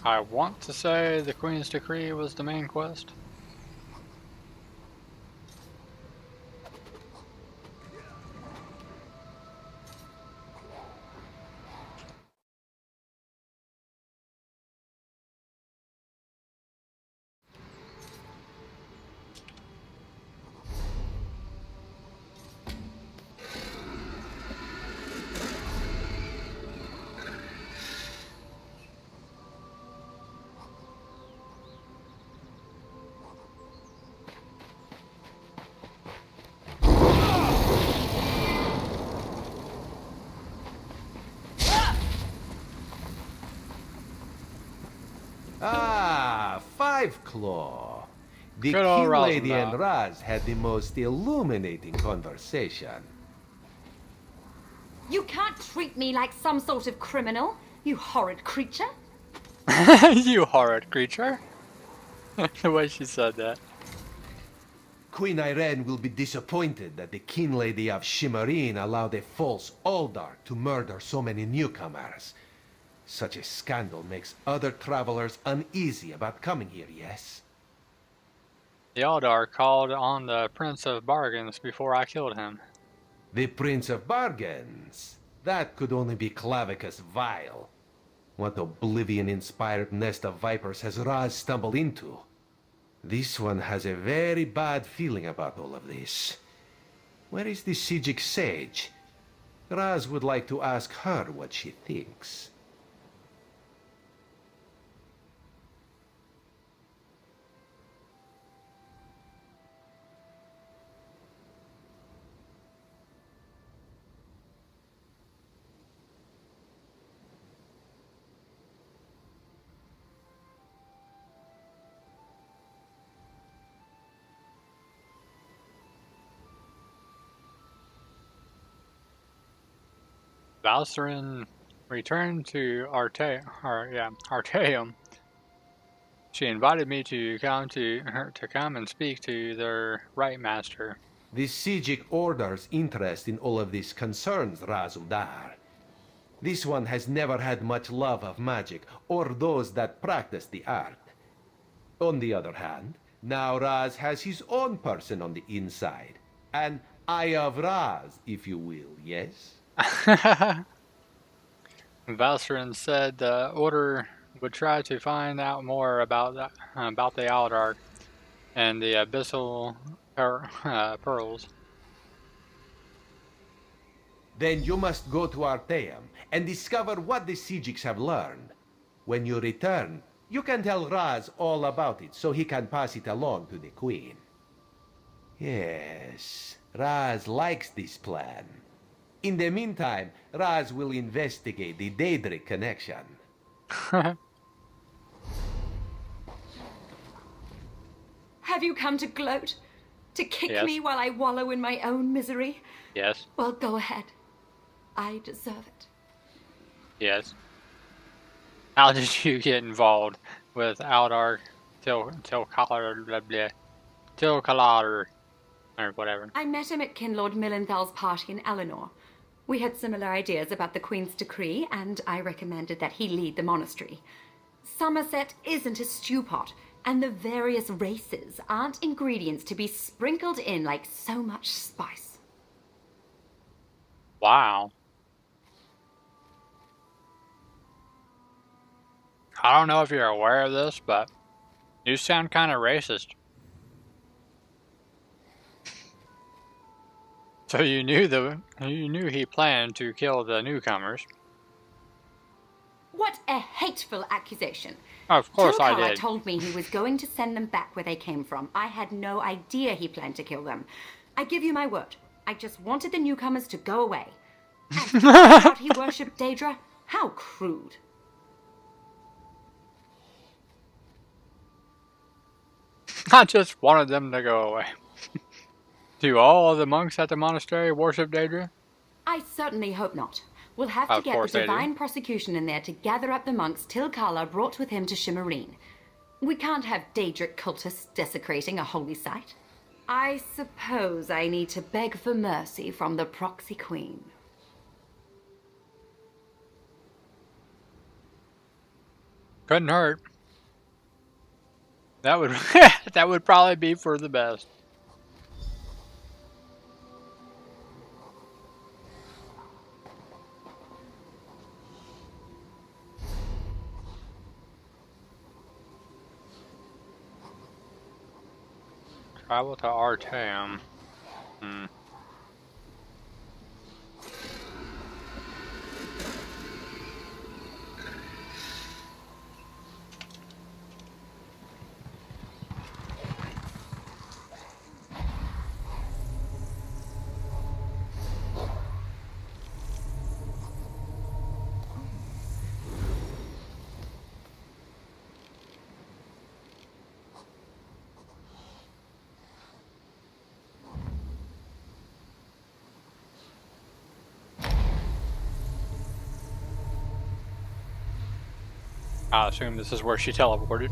I want to say the Queen's Decree was the main quest. Ah, Five Claw. The Good old King Lady and Rosendahl. Raz had the most illuminating conversation. You can't treat me like some sort of criminal, you horrid creature. You horrid creature. The way she said that. Queen Irene will be disappointed that the King Lady of Shimmerine allowed a false Aldark to murder so many newcomers. Such a scandal makes other travelers uneasy about coming here, yes? The Eldar called on the Prince of Bargains before I killed him. The Prince of Bargains. That could only be Clavicus Vile. What oblivion-inspired nest of vipers has Raz stumbled into? This one has a very bad feeling about all of this. Where is the Psyjic sage? Raz would like to ask her what she thinks. Valcerin returned to Artaeum. She invited me to come and speak to their right master. The Psyjic Order's interest in all of this concerns Razumdar. This one has never had much love of magic or those that practice the art. On the other hand, now Raz has his own person on the inside. An Eye of Raz, if you will, yes? Valcerin said the Order would try to find out more about the Aldark and the Abyssal Pearls. Then you must go to Artaeum and discover what the Psyjics have learned. When you return, you can tell Raz all about it so he can pass it along to the Queen. Yes, Raz likes this plan. In the meantime, Raz will investigate the Daedric connection. Have you come to gloat? To kick Yes. me while I wallow in my own misery? Yes, Well, go ahead. I deserve it. yes. How did you get involved with Aldar Tilkalar, or whatever? I met him at Kinlord Millenthal's party in Eleanor. We had similar ideas about the Queen's Decree, and I recommended that he lead the monastery. Summerset isn't a stew pot, and the various races aren't ingredients to be sprinkled in like so much spice. Wow. I don't know if you're aware of this, but you sound kind of racist. So you knew he planned to kill the newcomers. What a hateful accusation. Of course I Tilkala did. told me he was going to send them back where they came from. I had no idea he planned to kill them. I give you my word. I just wanted the newcomers to go away. And thought he worshipped Daedra? How crude. I just wanted them to go away. Do all of the monks at the monastery worship Daedra? I certainly hope not. We'll have to Of get course the they do. divine prosecution in there to gather up the monks Tilkala brought with him to Shimmerine. We can't have Daedric cultists desecrating a holy site. I suppose I need to beg for mercy from the proxy queen. Couldn't hurt. That would that would probably be for the best. Travel to Artam. Hmm. I assume this is where she teleported.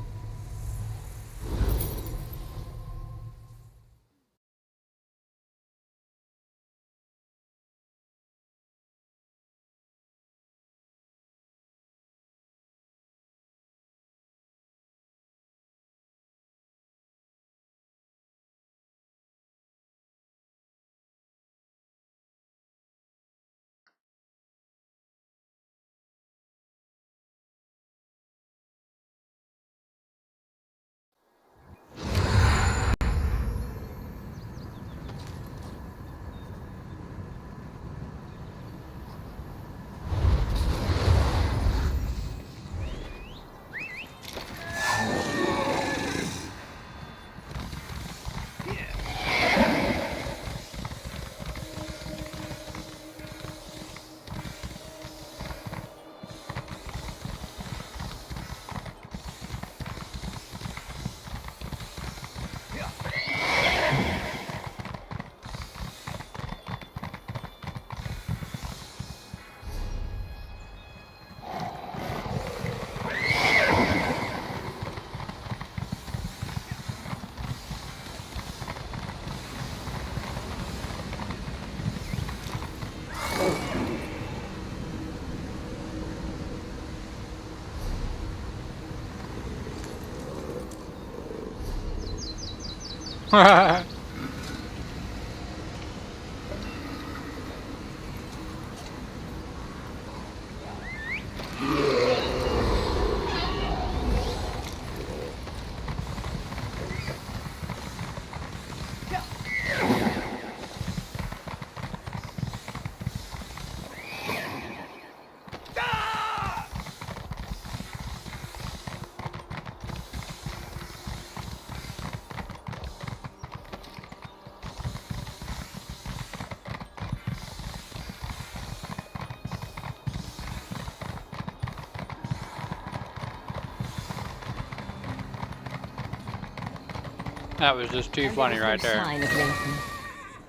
That was just too And funny there right was no there. sign of Nathan.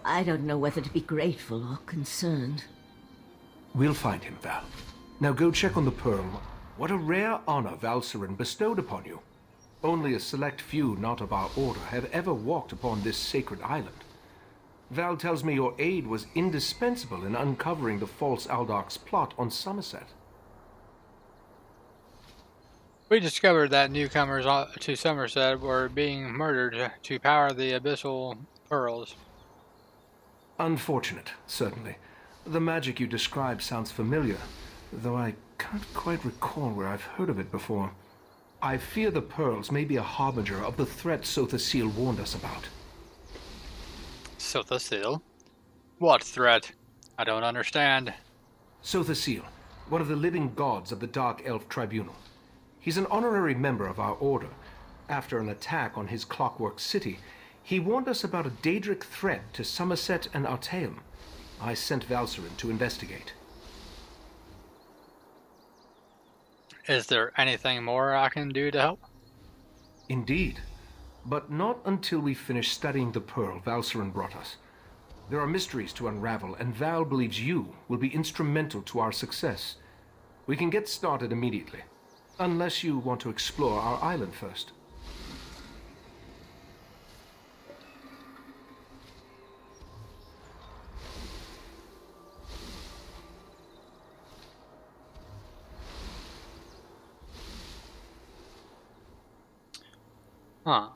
I don't know whether to be grateful or concerned. We'll find him, Val. Now go check on the Pearl. What a rare honor Valcerin bestowed upon you. Only a select few not of our order have ever walked upon this sacred island. Val tells me your aid was indispensable in uncovering the false Aldoc's plot on Summerset. We discovered that newcomers to Summerset were being murdered to power the abyssal pearls. Unfortunate, certainly. The magic you describe sounds familiar, though I can't quite recall where I've heard of it before. I fear the pearls may be a harbinger of the threat Sothasil warned us about. Sothasil? What threat? I don't understand. Sothasil, one of the living gods of the Dark Elf Tribunal. He's an honorary member of our order. After an attack on his clockwork city, he warned us about a Daedric threat to Summerset and Artaeum. I sent Valcerin to investigate. Is there anything more I can do to help? Indeed, but not until we finish studying the pearl Valcerin brought us. There are mysteries to unravel, and Val believes you will be instrumental to our success. We can get started immediately, unless you want to explore our island first. Huh.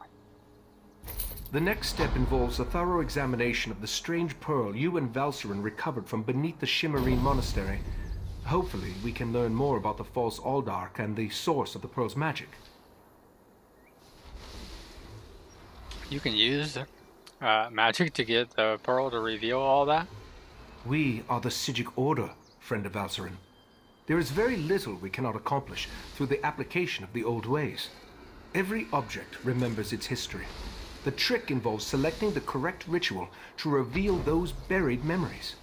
The next step involves a thorough examination of the strange pearl you and Valcerin recovered from beneath the Shimmerine Monastery. Hopefully, we can learn more about the false Aldark and the source of the pearl's magic. You can use magic to get the pearl to reveal all that? We are the Psyjic Order, friend of Valcerin. There is very little we cannot accomplish through the application of the old ways. Every object remembers its history. The trick involves selecting the correct ritual to reveal those buried memories.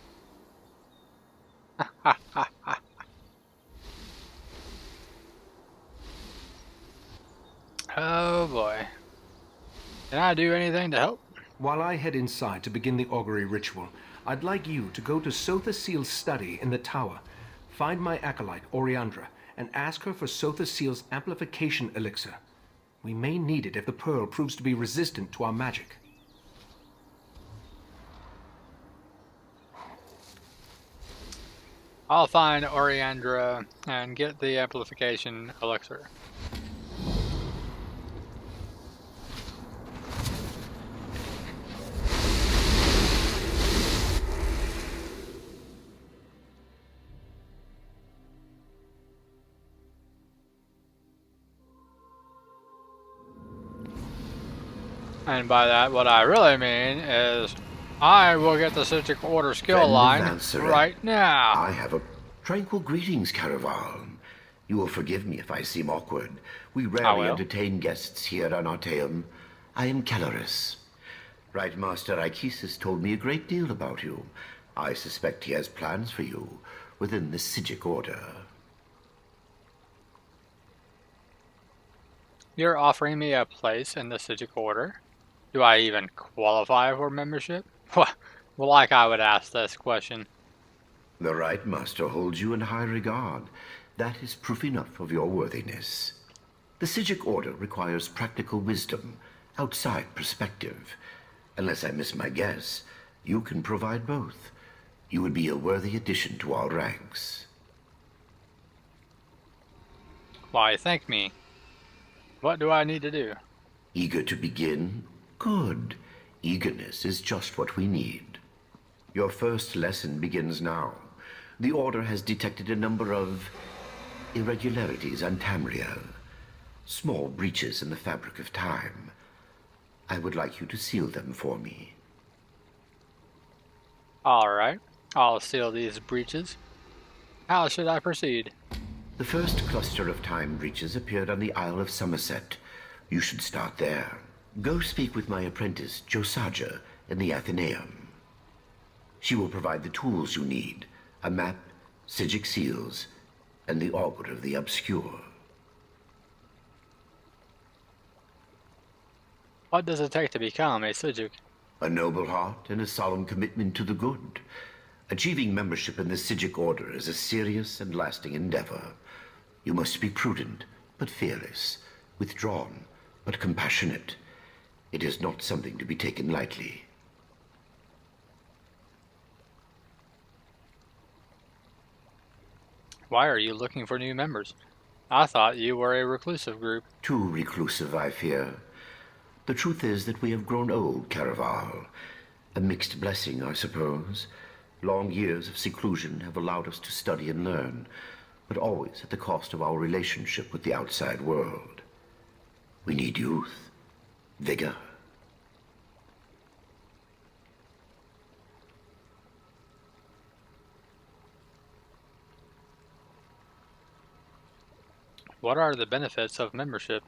Oh boy. Can I do anything to help? While I head inside to begin the augury ritual, I'd like you to go to Sotha Seal's study in the tower, find my acolyte, Oriandra, and ask her for Sotha Seal's amplification elixir. We may need it if the pearl proves to be resistant to our magic. I'll find Oriandra and get the amplification elixir. And by that, what I really mean is I will get the Psyjic Order skill Friend of line Valcerin, right now. I have a tranquil greetings, Caraval. You will forgive me if I seem awkward. We rarely will. entertain guests here on Artaeum. I am Caloris. Right Master Ichesis told me a great deal about you. I suspect he has plans for you within the Psyjic Order. You're offering me a place in the Psyjic Order? Do I even qualify for membership? Well, like I would ask this question. The Right Master holds you in high regard. That is proof enough of your worthiness. The Psyjic Order requires practical wisdom, outside perspective. Unless I miss my guess, you can provide both. You would be a worthy addition to our ranks. Why, thank me. What do I need to do? Eager to begin? Good. Eagerness is just what we need. Your first lesson begins now. The Order has detected a number of irregularities on Tamriel. Small breaches in the fabric of time. I would like you to seal them for me. Alright, I'll seal these breaches. How should I proceed? The first cluster of time breaches appeared on the Isle of Summerset. You should start there. Go speak with my apprentice, Josaja, in the Athenaeum. She will provide the tools you need, a map, Psyjic seals, and the Augur of the Obscure. What does it take to become a Psyjic? A noble heart and a solemn commitment to the good. Achieving membership in the Psyjic Order is a serious and lasting endeavor. You must be prudent, but fearless, withdrawn, but compassionate. It is not something to be taken lightly. Why are you looking for new members? I thought you were a reclusive group. Too reclusive, I fear. The truth is that we have grown old, Caraval. A mixed blessing, I suppose. Long years of seclusion have allowed us to study and learn, but always at the cost of our relationship with the outside world. We need youth, vigor. What are the benefits of membership?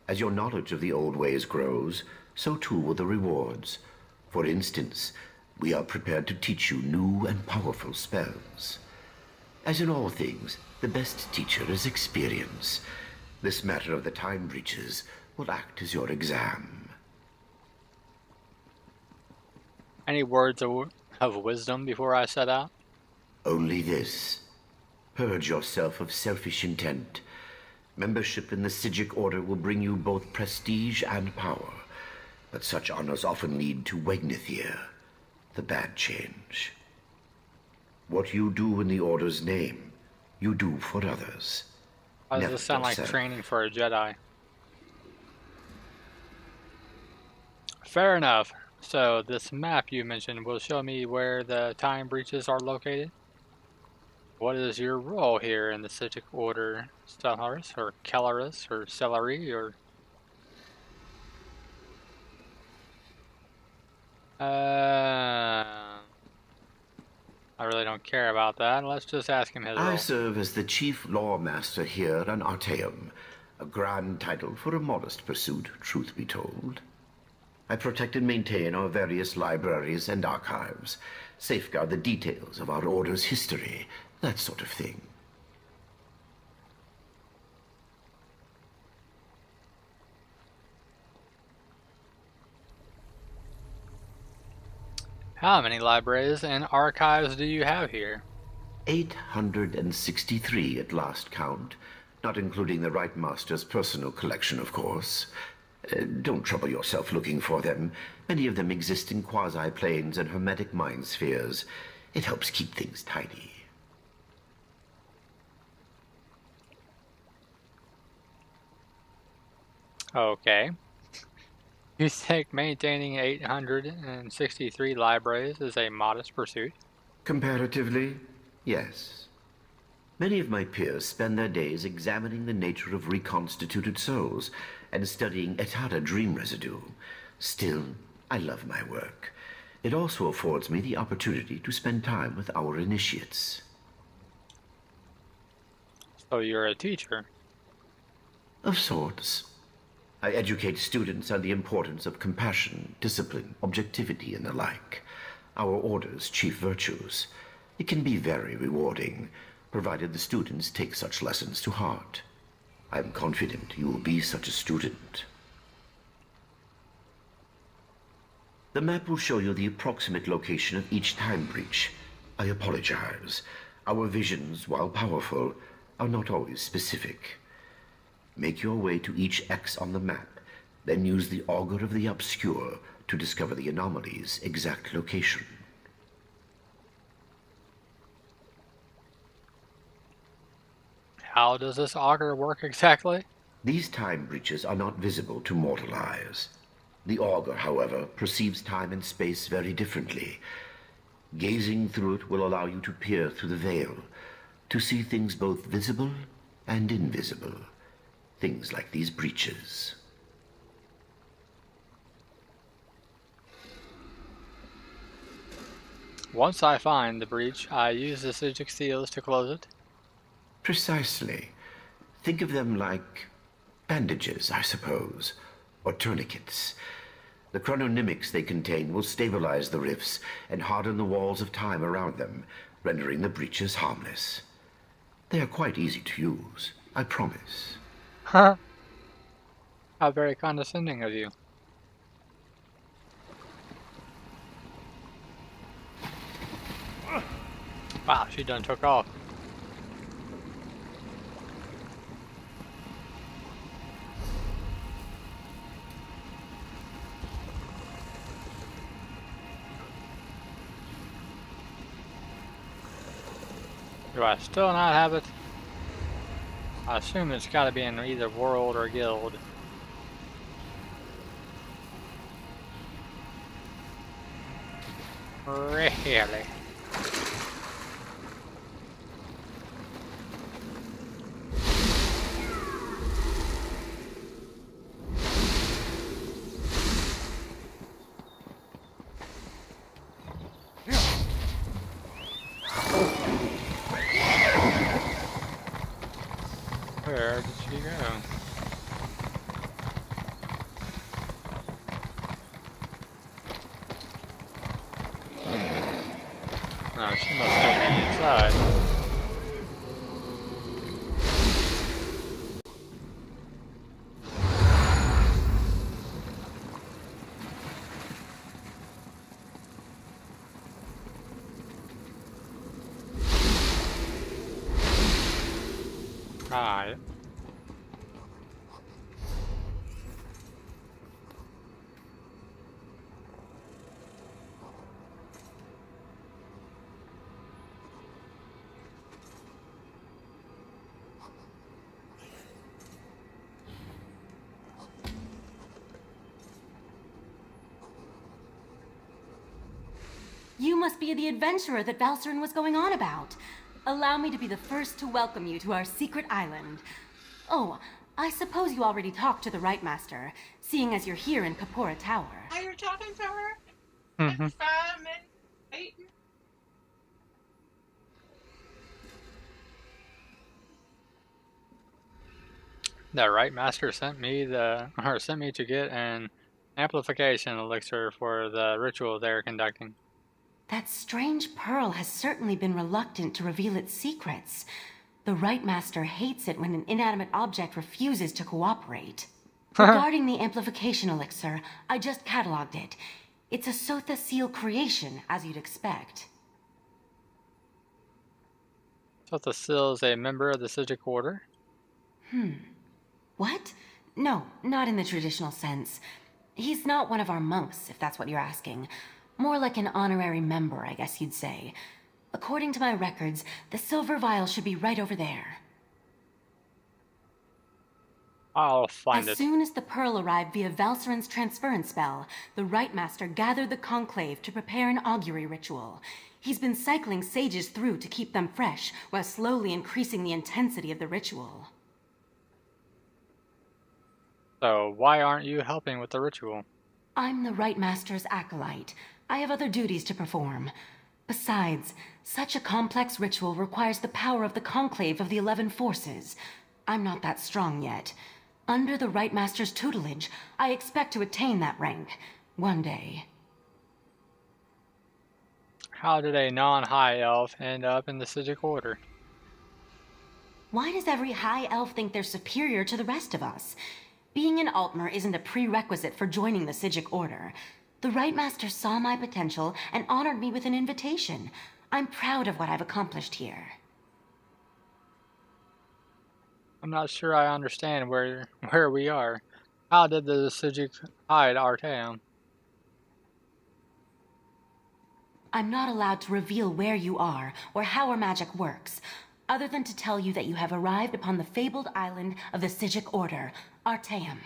As your knowledge of the old ways grows, so too will the rewards. For instance, we are prepared to teach you new and powerful spells. As in all things, the best teacher is experience. This matter of the time breaches will act as your exam. Any words of wisdom before I set out? Only this. Purge yourself of selfish intent. Membership in the Psyjic Order will bring you both prestige and power, but such honors often lead to Wegnithir, the bad change. What you do in the Order's name, you do for others. Why does Never this sound like yourself. training for a Jedi? Fair enough. So this map you mentioned will show me where the time breaches are located. What is your role here in the Psychic Order? Stellaris or Kelleris or Celery or I really don't care about that. Let's just ask him his I role. serve as the chief law master here on Arteum, a grand title for a modest pursuit, truth be told. I protect and maintain our various libraries and archives, safeguard the details of our order's history, that sort of thing. How many libraries and archives do you have here? 863 at last count, not including the Right Master's personal collection, of course. Don't trouble yourself looking for them. Many of them exist in quasi-planes and hermetic mind spheres. It helps keep things tidy. Okay. You think maintaining 863 libraries is a modest pursuit? Comparatively, yes. Many of my peers spend their days examining the nature of reconstituted souls and studying Etata dream residue. Still, I love my work. It also affords me the opportunity to spend time with our initiates. So you're a teacher? Of sorts. I educate students on the importance of compassion, discipline, objectivity, and the like. Our order's chief virtues. It can be very rewarding, provided the students take such lessons to heart. I'm confident you will be such a student. The map will show you the approximate location of each time breach. I apologize. Our visions, while powerful, are not always specific. Make your way to each X on the map, then use the Augur of the Obscure to discover the anomaly's exact location. How does this augur work exactly? These time breaches are not visible to mortal eyes. The Augur, however, perceives time and space very differently. Gazing through it will allow you to peer through the veil, to see things both visible and invisible. Things like these breaches. Once I find the breach, I use the Psyjic seals to close it. Precisely. Think of them like bandages, I suppose, or tourniquets. The chrononymics they contain will stabilize the rifts and harden the walls of time around them, rendering the breaches harmless. They are quite easy to use, I promise. Huh? How very condescending of you. Wow, she done took off. Do I still not have it? I assume it's gotta be in either world or guild. Really? Where did she go? No, she must still be inside. Alright. You must be the adventurer that Valcerin was going on about. Allow me to be the first to welcome you to our secret island. Oh, I suppose you already talked to the Right Master, seeing as you're here in Kapora Tower. Are you talking to her? Mm-hmm. Simon, Peyton? The Right Master sent me to get an amplification elixir for the ritual they're conducting. That strange pearl has certainly been reluctant to reveal its secrets. The Right Master hates it when an inanimate object refuses to cooperate. Regarding the amplification elixir, I just cataloged it. It's a Sotha Seal creation, as you'd expect. Sotha Seal is a member of the Psyjic Order? What? No, not in the traditional sense. He's not one of our monks, if that's what you're asking. More like an honorary member, I guess you'd say. According to my records, the silver vial should be right over there. I'll find it. As soon as the pearl arrived via Valcerin's transference spell, the Right Master gathered the conclave to prepare an augury ritual. He's been cycling sages through to keep them fresh, while slowly increasing the intensity of the ritual. So why aren't you helping with the ritual? I'm the Right Master's acolyte. I have other duties to perform. Besides, such a complex ritual requires the power of the conclave of the 11 forces. I'm not that strong yet. Under the Right Master's tutelage, I expect to attain that rank. One day. How did a non-high elf end up in the Psyjic Order? Why does every high elf think they're superior to the rest of us? Being an Altmer isn't a prerequisite for joining the Psyjic Order. The Right Master saw my potential and honored me with an invitation. I'm proud of what I've accomplished here. I'm not sure I understand where we are. How did the Psyjic hide our town? I'm not allowed to reveal where you are or how our magic works, other than to tell you that you have arrived upon the fabled island of the Psyjic Order, Artaeum.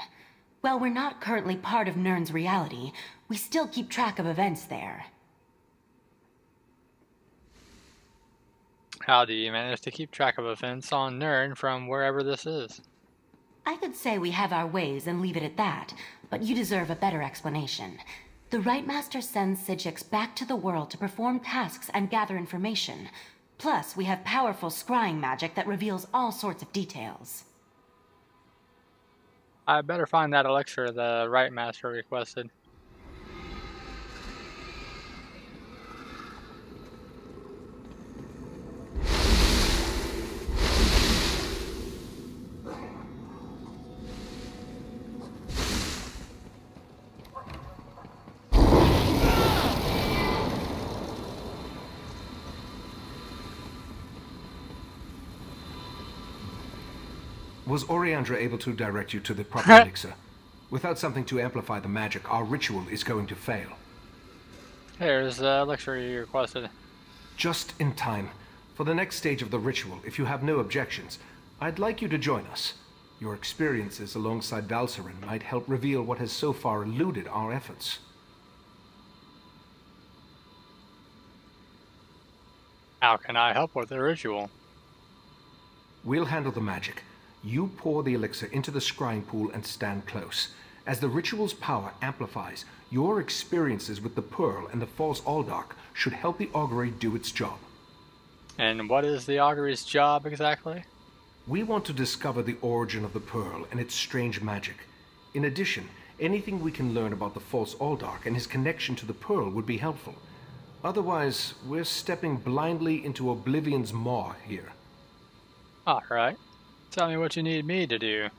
While we're not currently part of Nirn's reality, we still keep track of events there. How do you manage to keep track of events on Nirn from wherever this is? I could say we have our ways and leave it at that, but you deserve a better explanation. The Right Master sends Psyjics back to the world to perform tasks and gather information. Plus, we have powerful scrying magic that reveals all sorts of details. I better find that elixir the Right Master requested. Was Oriandra able to direct you to the proper elixir? Without something to amplify the magic, our ritual is going to fail. Here's the elixir you requested. Just in time. For the next stage of the ritual, if you have no objections, I'd like you to join us. Your experiences alongside Valcerin might help reveal what has so far eluded our efforts. How can I help with the ritual? We'll handle the magic. You pour the elixir into the scrying pool and stand close. As the ritual's power amplifies, your experiences with the Pearl and the False Aldark should help the augury do its job. And what is the augury's job exactly? We want to discover the origin of the Pearl and its strange magic. In addition, anything we can learn about the False Aldark and his connection to the Pearl would be helpful. Otherwise, we're stepping blindly into Oblivion's maw here. Alright. Tell me what you need me to do.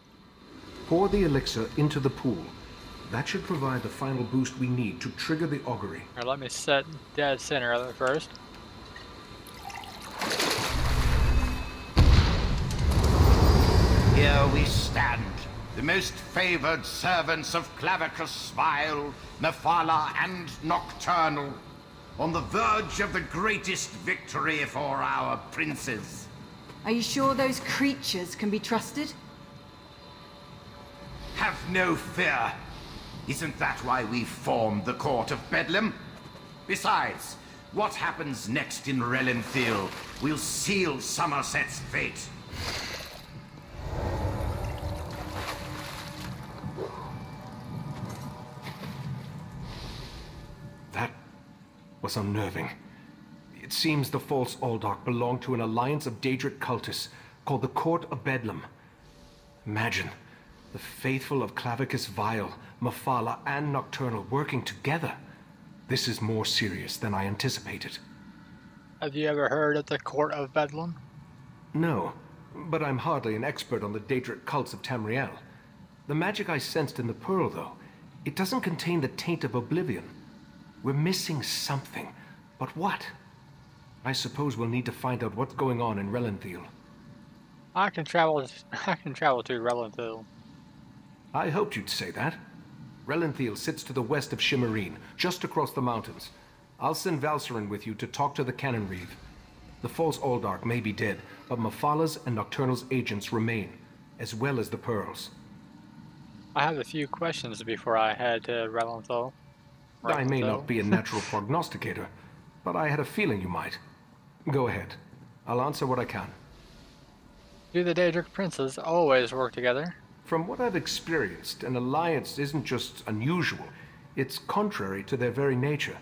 Pour the elixir into the pool. That should provide the final boost we need to trigger the augury. Or let me set dead center of it first. Here we stand, the most favored servants of Clavicus Smile, Nephala, and Nocturnal, on the verge of the greatest victory for our princes. Are you sure those creatures can be trusted? Have no fear. Isn't that why we formed the Court of Bedlam? Besides, What happens next in Relenthil will seal Summerset's fate. That was unnerving. It seems the false Aldach belonged to an alliance of Daedric cultists called the Court of Bedlam. Imagine the faithful of Clavicus Vile, Mephala, and Nocturnal working together. This is more serious than I anticipated. Have you ever heard of the Court of Bedlam? No, but I'm hardly an expert on the Daedric cults of Tamriel. The magic I sensed in the pearl, though, it doesn't contain the taint of oblivion. We're missing something, but what? I suppose we'll need to find out what's going on in Relenthil. I can travel to Relenthil. I hoped you'd say that. Relenthil sits to the west of Shimmerine, just across the mountains. I'll send Valcerin with you to talk to the Cannon Reeve. The false Aldach may be dead, but Mephala's and Nocturnal's agents remain, as well as the pearls. I have a few questions before I head to Relenthil. I may not be a natural prognosticator, but I had a feeling you might. Go ahead. I'll answer what I can. Do the Daedric princes always work together? From what I've experienced, an alliance isn't just unusual, it's contrary to their very nature.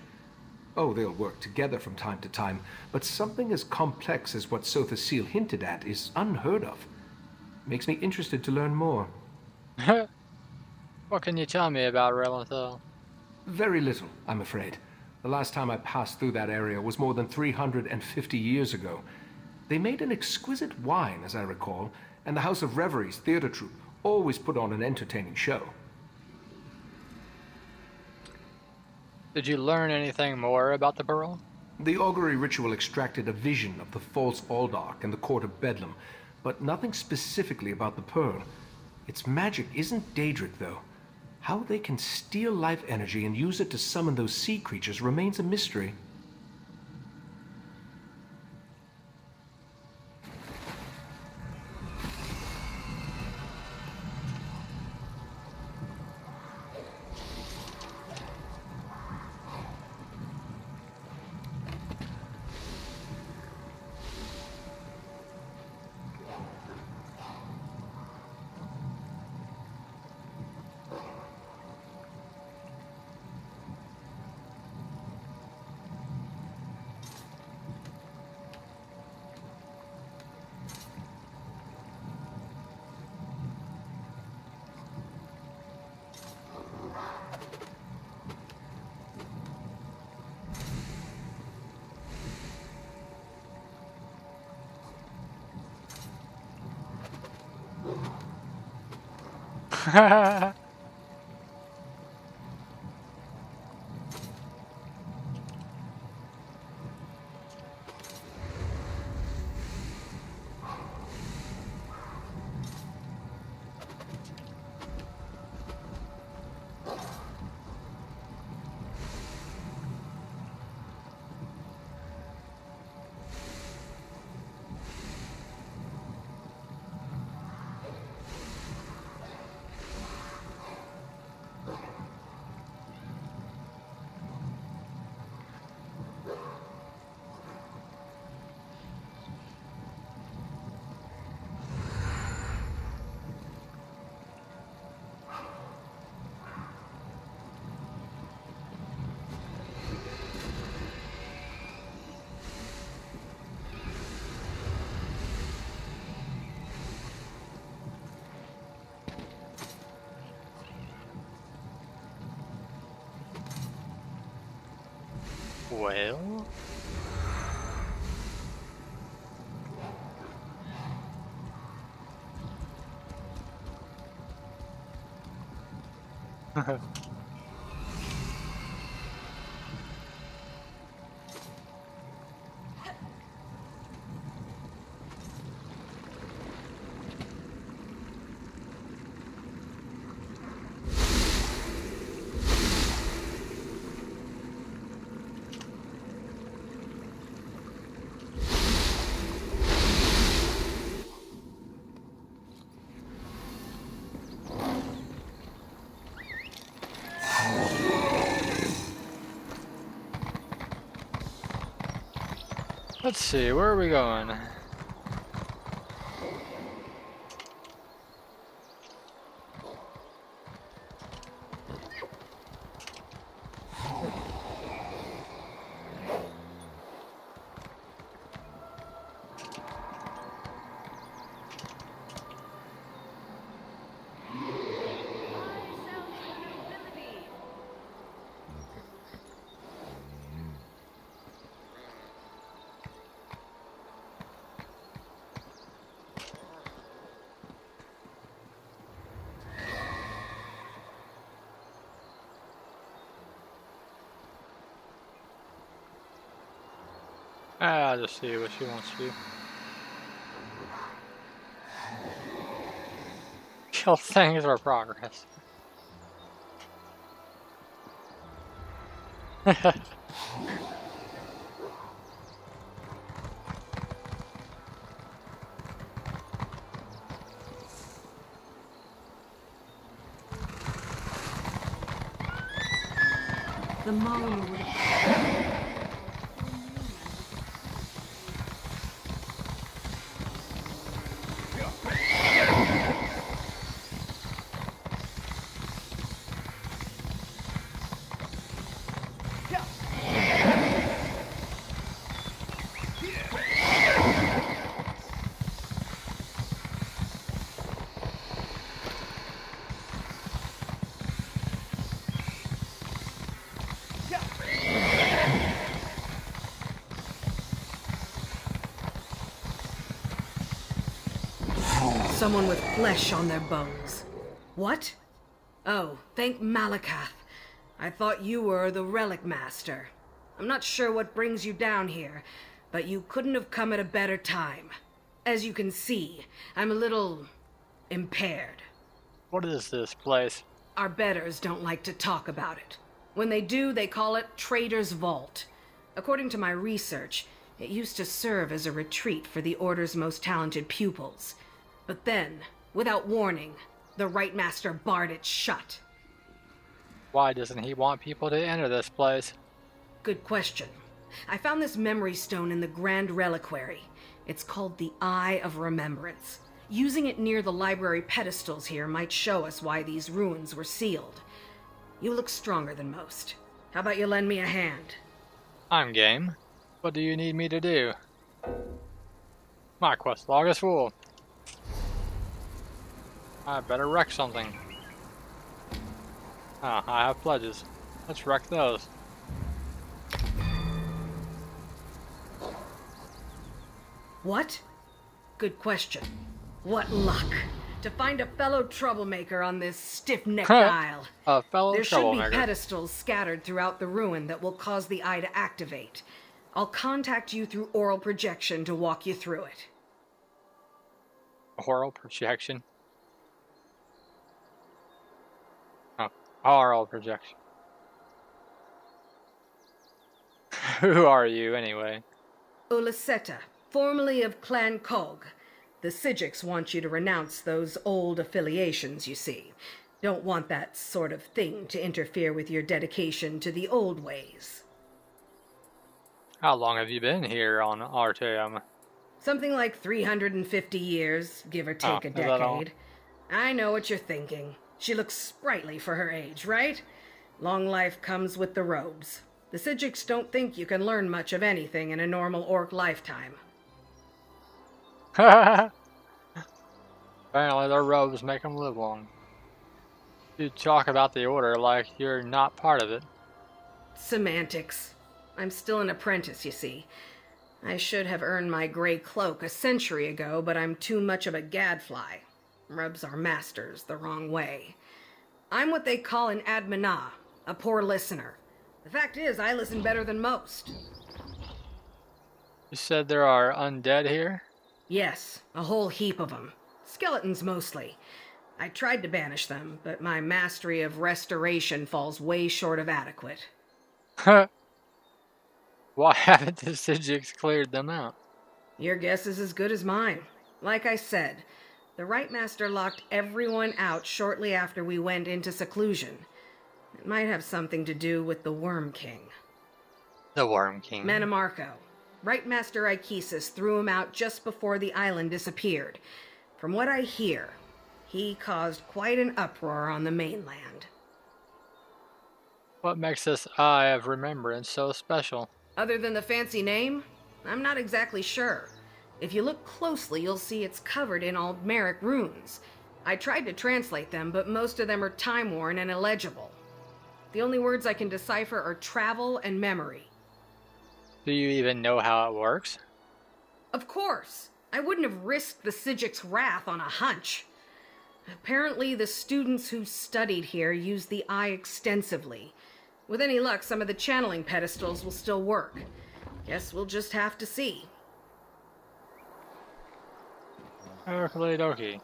Oh, they'll work together from time to time, but something as complex as what Sotha Seal hinted at is unheard of. Makes me interested to learn more. What can you tell me about Relenthil? Very little, I'm afraid. The last time I passed through that area was more than 350 years ago. They made an exquisite wine, as I recall, and the House of Reveries theater troupe always put on an entertaining show. Did you learn anything more about the Pearl? The augury ritual extracted a vision of the false Aldach and the Court of Bedlam, but nothing specifically about the Pearl. Its magic isn't Daedric, though. How they can steal life energy and use it to summon those sea creatures remains a mystery. Well... Let's see, where are we going? I'll just see what she wants to do. Kill things for progress. The Marlmer would someone with flesh on their bones. What? Oh, thank Malakath. I thought you were the Relic Master. I'm not sure what brings you down here, but you couldn't have come at a better time. As you can see, I'm a little impaired. What is this place? Our betters don't like to talk about it. When they do, they call it Trader's Vault. According to my research, it used to serve as a retreat for the Order's most talented pupils. But then, without warning, the Right Master barred it shut. Why doesn't he want people to enter this place? Good question. I found this memory stone in the Grand Reliquary. It's called the Eye of Remembrance. Using it near the library pedestals here might show us why these ruins were sealed. You look stronger than most. How about you lend me a hand? I'm game. What do you need me to do? My quest log is full. I better wreck something. Ah, I have pledges. Let's wreck those. What? Good question. What luck. To find a fellow troublemaker on this stiff-necked isle. A fellow There should troublemaker. be pedestals scattered throughout the ruin that will cause the eye to activate. I'll contact you through oral projection to walk you through it. Oral projection. Oh, oral projection. Who are you, anyway? Ulaseta, formerly of Clan Kog. The Psyjics want you to renounce those old affiliations, you see. Don't want that sort of thing to interfere with your dedication to the old ways. How long have you been here on Artium? Something like 350 years, give or take a is that all? decade. I know what you're thinking. She looks sprightly for her age, right? Long life comes with the robes. The Psyjics don't think you can learn much of anything in a normal orc lifetime. Apparently their robes make them live long. You talk about the Order like you're not part of it. Semantics. I'm still an apprentice, you see. I should have earned my gray cloak a century ago, but I'm too much of a gadfly. Rubs our masters the wrong way. I'm what they call an admina, a poor listener. The fact is, I listen better than most. You said there are undead here? Yes, a whole heap of them. Skeletons mostly. I tried to banish them, but my mastery of restoration falls way short of adequate. Why haven't the Psyjics cleared them out? Your guess is as good as mine. Like I said, the Right Master locked everyone out shortly after we went into seclusion. It might have something to do with the Worm King. The Worm King. Manamarco. Right Master Ikesis threw him out just before the island disappeared. From what I hear, he caused quite an uproar on the mainland. What makes this Eye of Remembrance so special? Other than the fancy name, I'm not exactly sure. If you look closely, you'll see it's covered in Aldmeric runes. I tried to translate them, but most of them are time-worn and illegible. The only words I can decipher are travel and memory. Do you even know how it works? Of course! I wouldn't have risked the Psyjic's wrath on a hunch. Apparently, the students who studied here use the eye extensively. With any luck, some of the channeling pedestals will still work. Guess we'll just have to see. Okie dokie.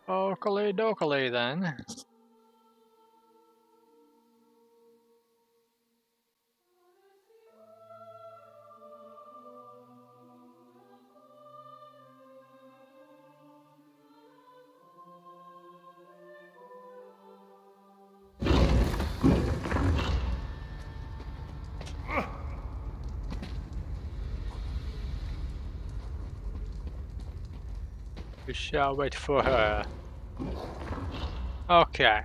Oakley dokley then. We shall wait for her. Okay.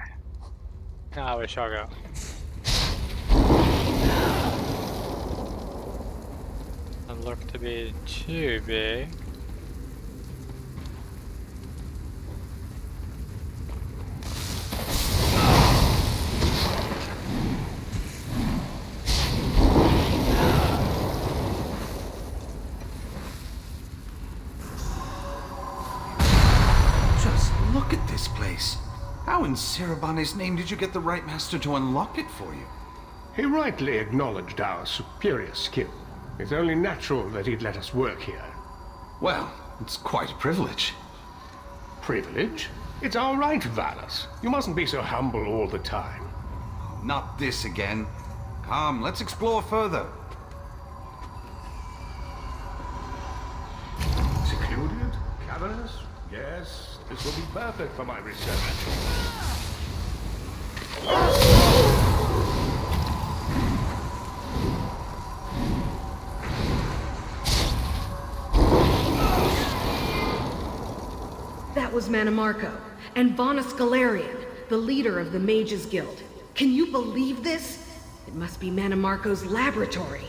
Now we shall go. Doesn't look to be too big. Look at this place. How in Sarabane's name did you get the Right Master to unlock it for you? He rightly acknowledged our superior skill. It's only natural that he'd let us work here. Well, it's quite a privilege. Privilege? It's our right, Valus. You mustn't be so humble all the time. Not this again. Come, let's explore further. Secluded? Cavernous? Yes, this will be perfect for my research. That was Manimarco, and Vonus Galarian, the leader of the Mages Guild. Can you believe this? It must be Manimarco's laboratory.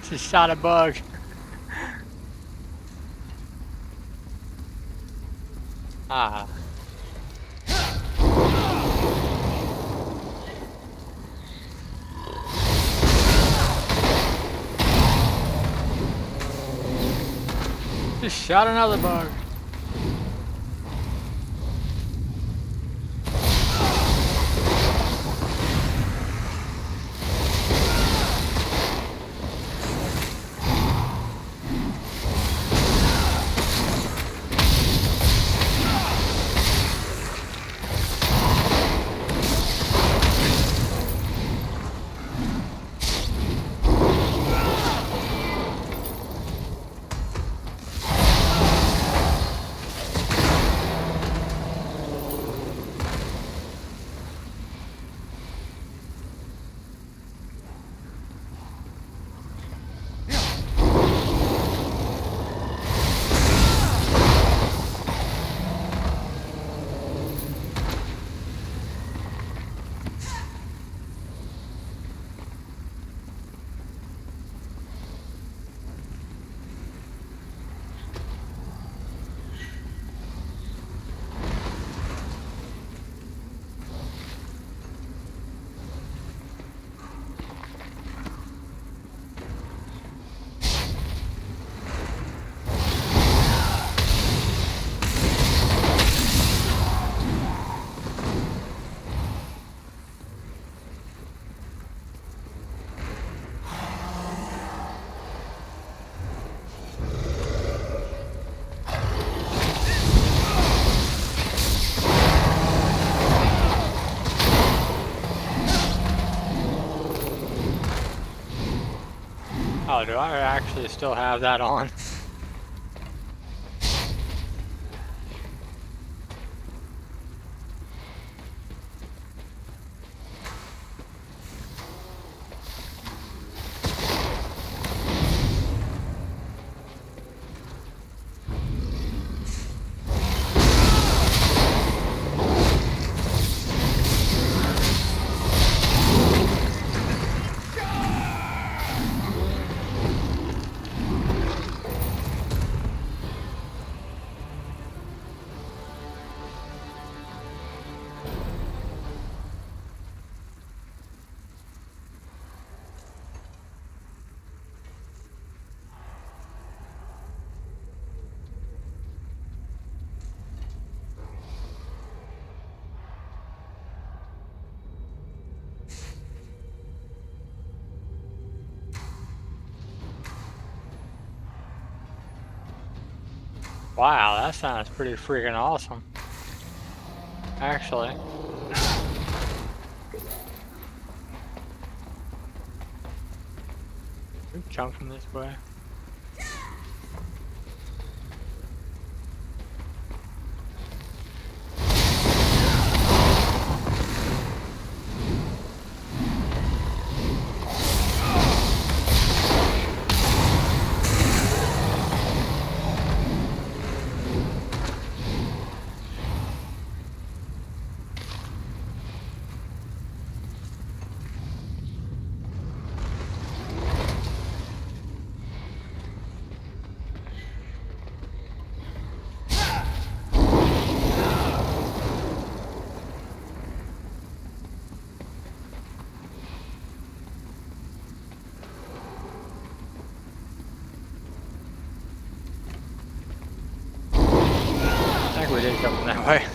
Just shot a bug. Ah. Just shot another bug. Oh, do I actually still have that on? Wow, that sounds pretty freaking awesome. Actually. Jump from this way. I think we did come that way.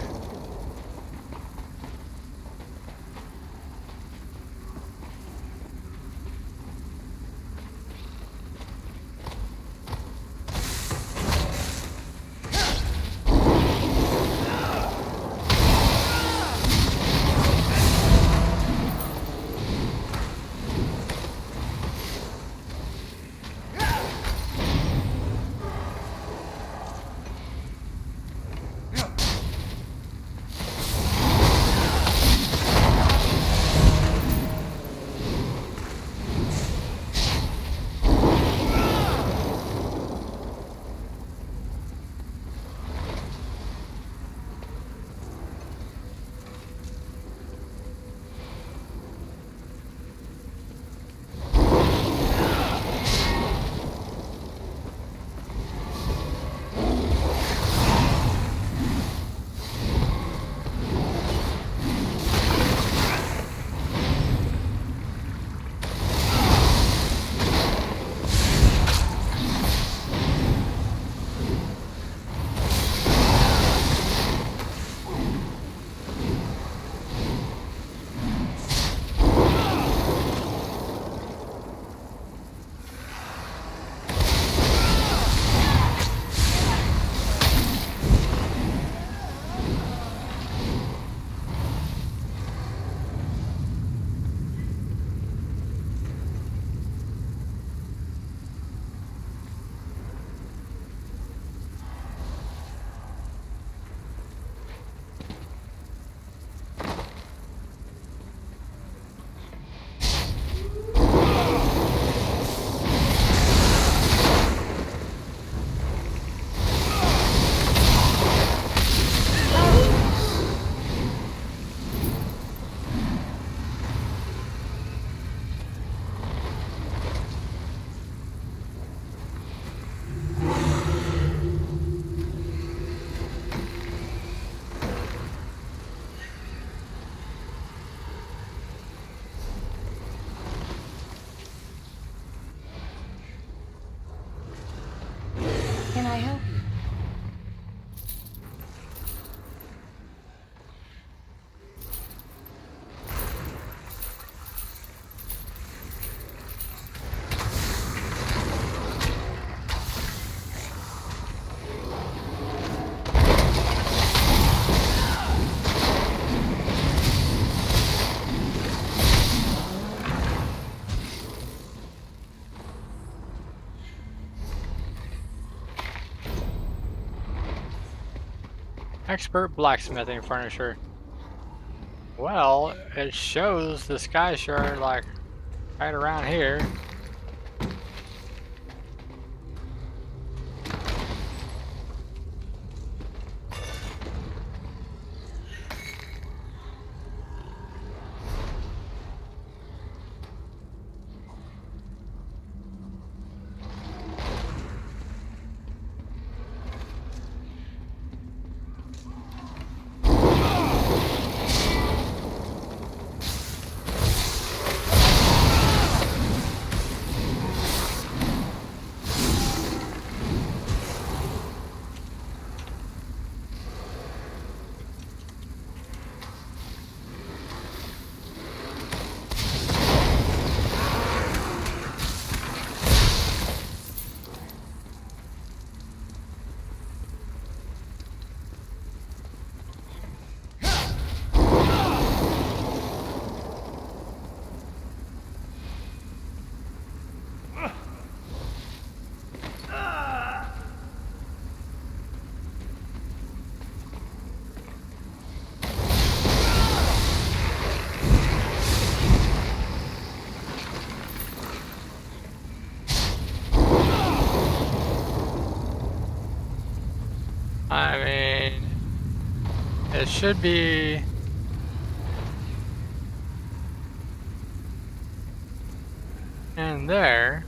Expert blacksmithing furniture. Well, it shows the sky shard like right around here. I mean, it should be in there.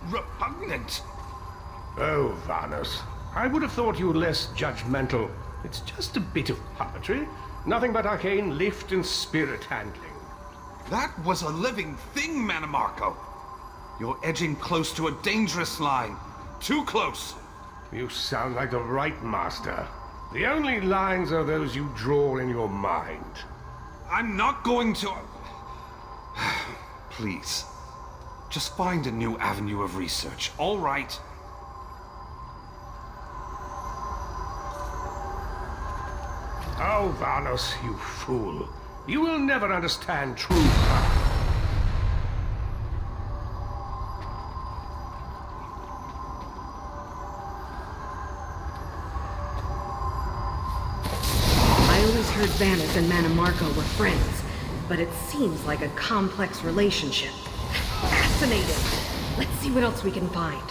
Repugnant. Oh, Varnus. I would have thought you less judgmental. It's just a bit of puppetry. Nothing but arcane lift and spirit handling. That was a living thing, Manimarco. You're edging close to a dangerous line. Too close. You sound like the right master. The only lines are those you draw in your mind. I'm not going to... Please. Just find a new avenue of research, all right? Oh, Varnus, you fool. You will never understand true power. I always heard Vanus and Manimarco were friends, but it seems like a complex relationship. Fascinating. Let's see what else we can find.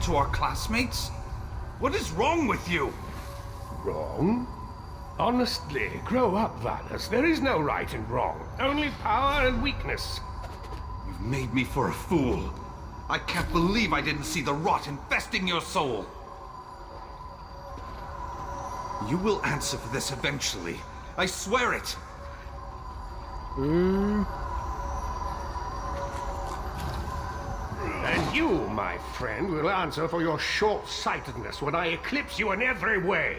happened to our classmates? What is wrong with you? Wrong? Honestly, grow up, Valus. There is no right and wrong. Only power and weakness. You've made me for a fool. I can't believe I didn't see the rot infesting your soul. You will answer for this eventually. I swear it. And you, my friend, will answer for your short-sightedness when I eclipse you in every way.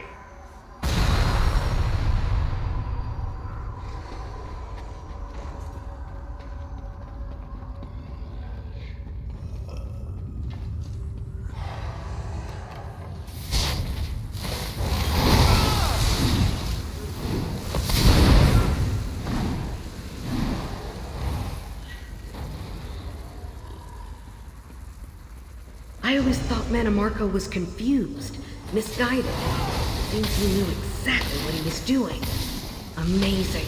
I always thought Manimarco was confused, misguided. Seems he knew exactly what he was doing. Amazing.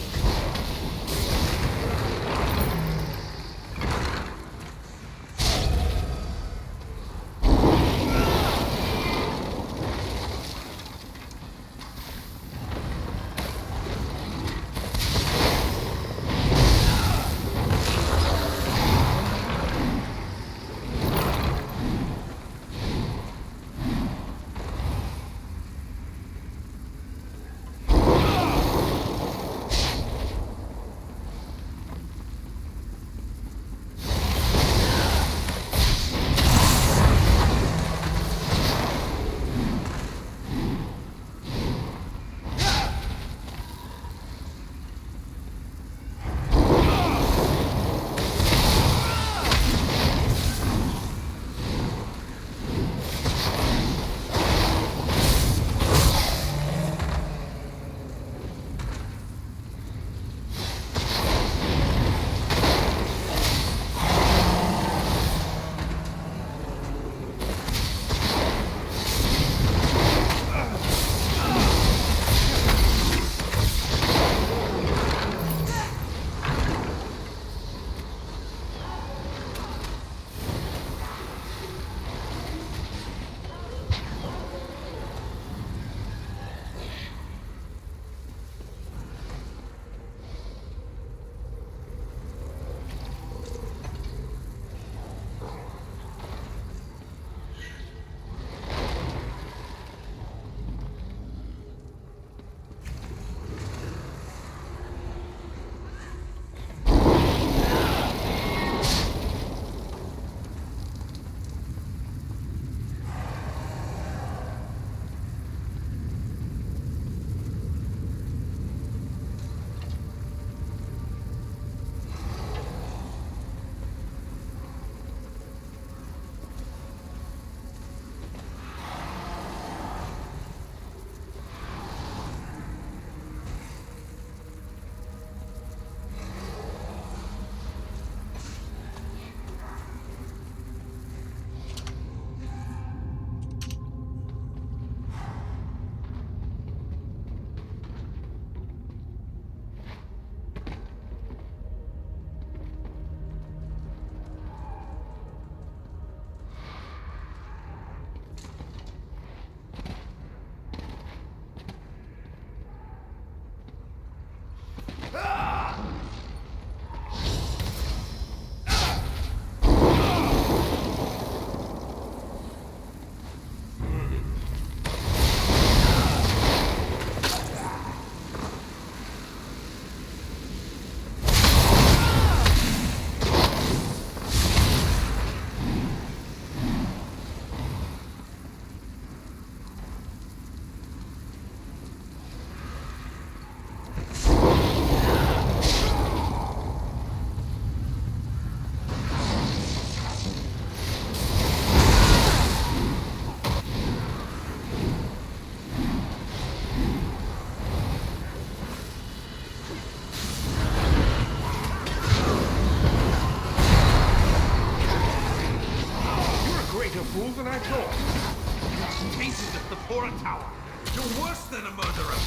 fool than I thought. Cases at the Pora Tower. You're worse than a murderer.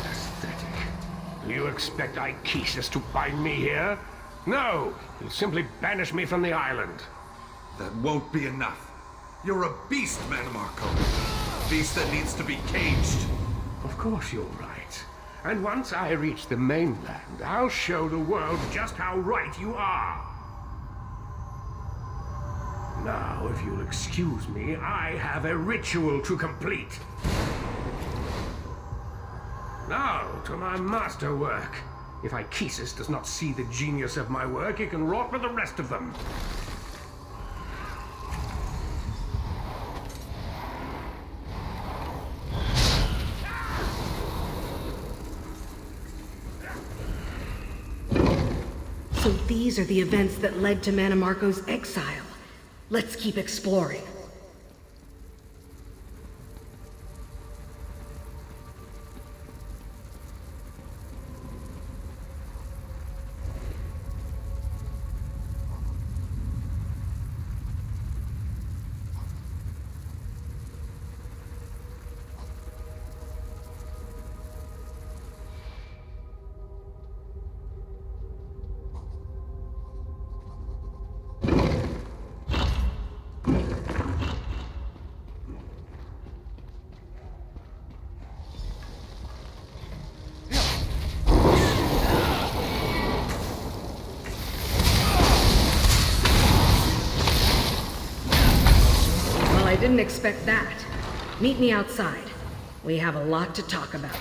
Pathetic. Do you expect Ichesis to bind me here? No, he'll simply banish me from the island. That won't be enough. You're a beast, Manimarco. A beast that needs to be caged. Of course you're right. And once I reach the mainland, I'll show the world just how right you are. Now, if you'll excuse me, I have a ritual to complete. Now, to my masterwork. If Ichesis does not see the genius of my work, it can rot with the rest of them. So these are the events that led to Manimarco's exile. Let's keep exploring. I didn't expect that. Meet me outside. We have a lot to talk about.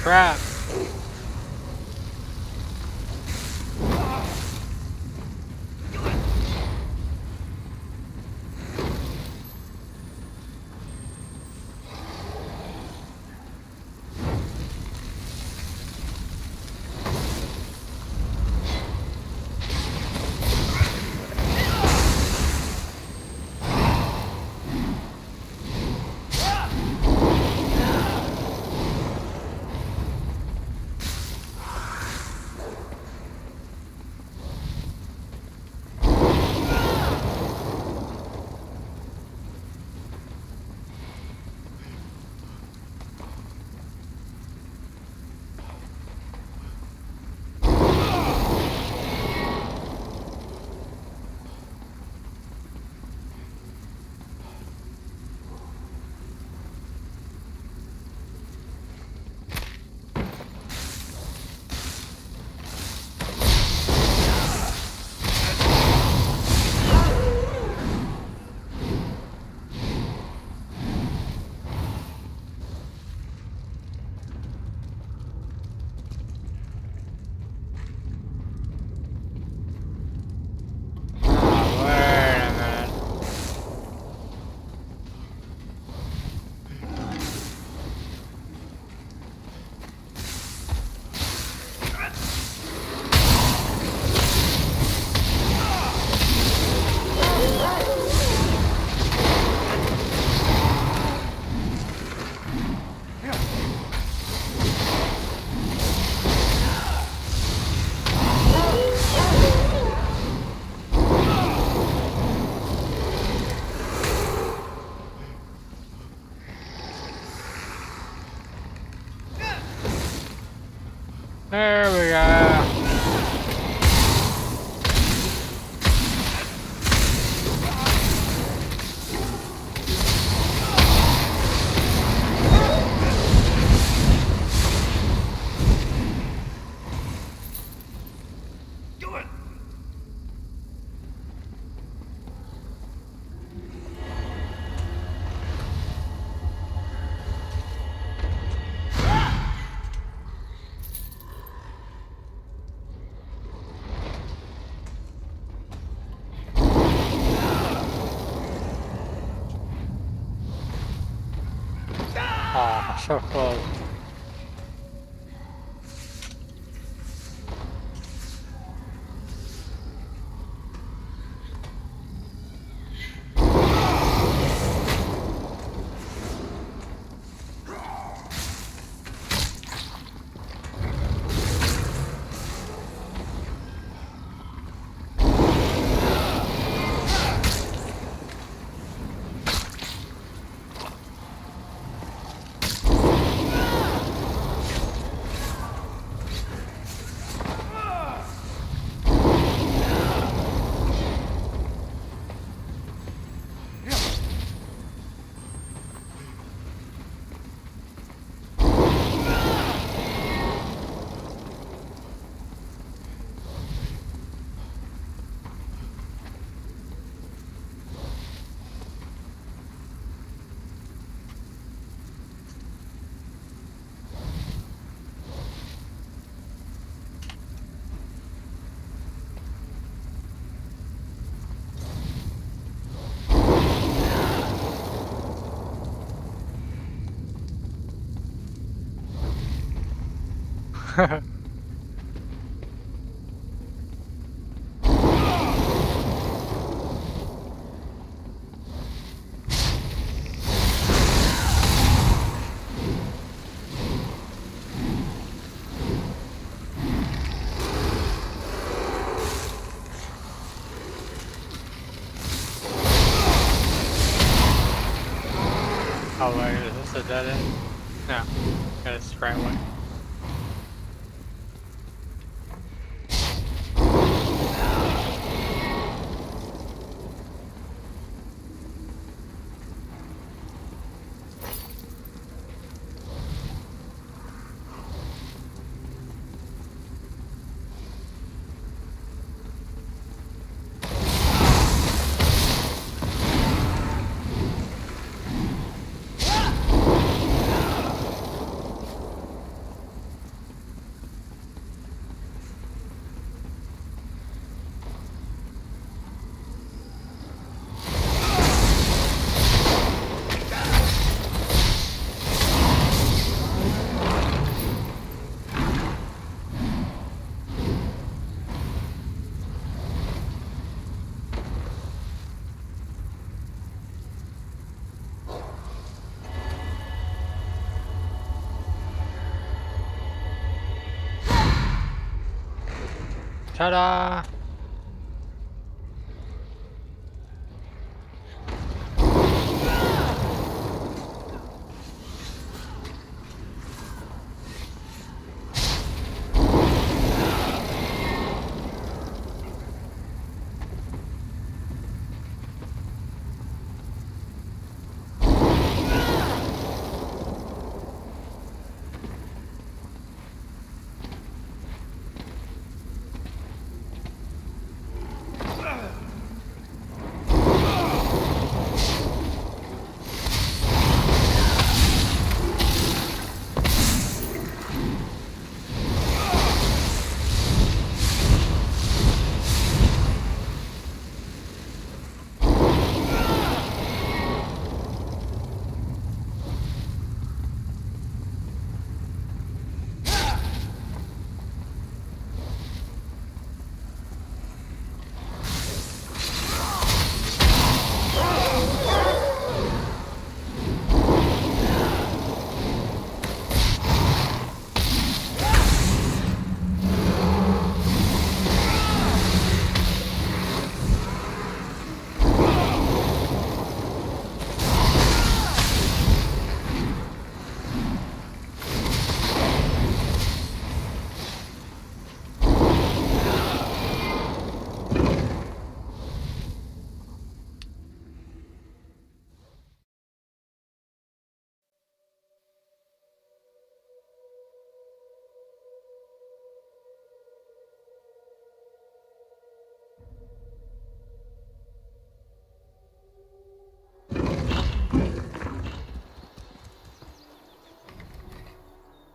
Trap. There we go. Oh, so close. Oh wait, is this a dead end? No, it's the right way. Ta-da!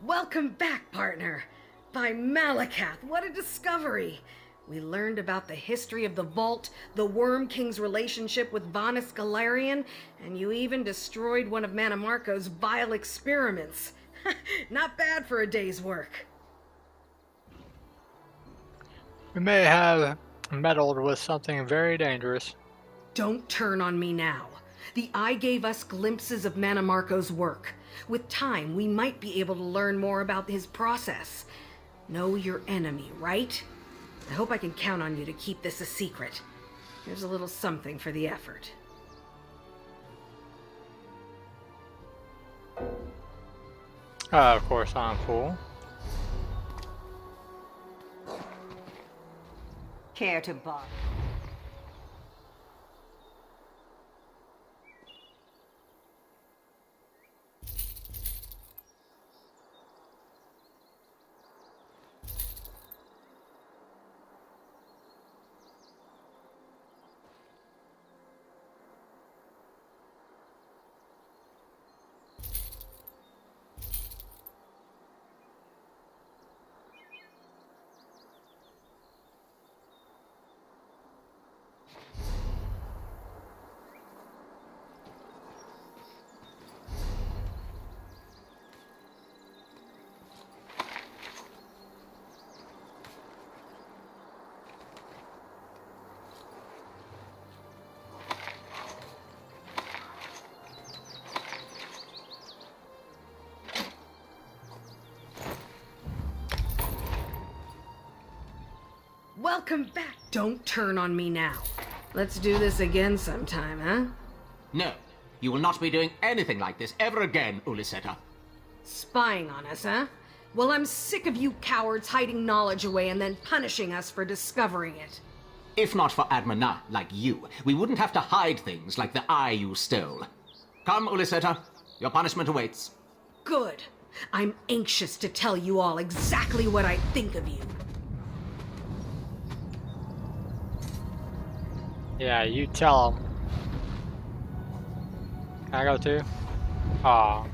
Welcome back, partner. By Malakath, what a discovery. We learned about the history of the Vault, the Worm King's relationship with Vanus Galarian, and you even destroyed one of Manamarco's vile experiments. Not bad for a day's work. We may have meddled with something very dangerous. Don't turn on me now. The Eye gave us glimpses of Manamarco's work. With time, we might be able to learn more about his process. Know your enemy, right? I hope I can count on you to keep this a secret. Here's a little something for the effort. Of course I'm full. Care to buy? Welcome back. Don't turn on me now. Let's do this again sometime, huh? No, you will not be doing anything like this ever again, Uliseta. Spying on us, huh? Well, I'm sick of you cowards hiding knowledge away and then punishing us for discovering it. If not for Admana like you, we wouldn't have to hide things like the eye you stole. Come, Uliseta, your punishment awaits. Good. I'm anxious to tell you all exactly what I think of you. Yeah, you tell him. Can I go too? Aw.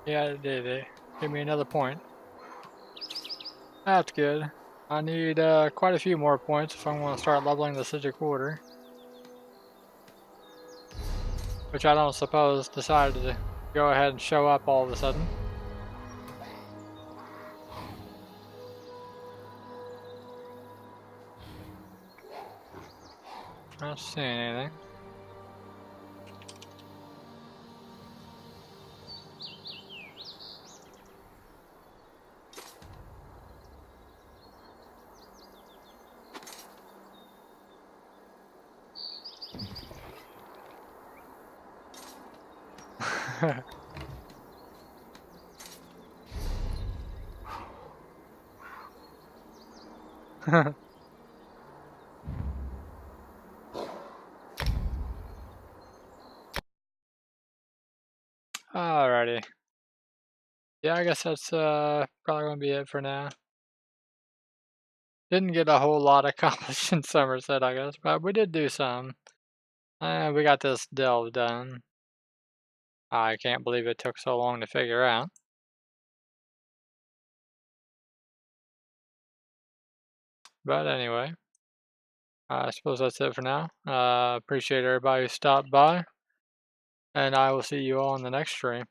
Yeah, they give me another point. That's good. I need quite a few more points if I want to start leveling the Psyjic Order. Which I don't suppose decided to go ahead and show up all of a sudden. Not seeing anything. Alrighty. Yeah, I guess that's probably gonna be it for now. Didn't get a whole lot accomplished in Summerset, I guess, but we did do some. We got this delve done. I can't believe it took so long to figure out. But anyway, I suppose that's it for now. Appreciate everybody who stopped by, and I will see you all in the next stream.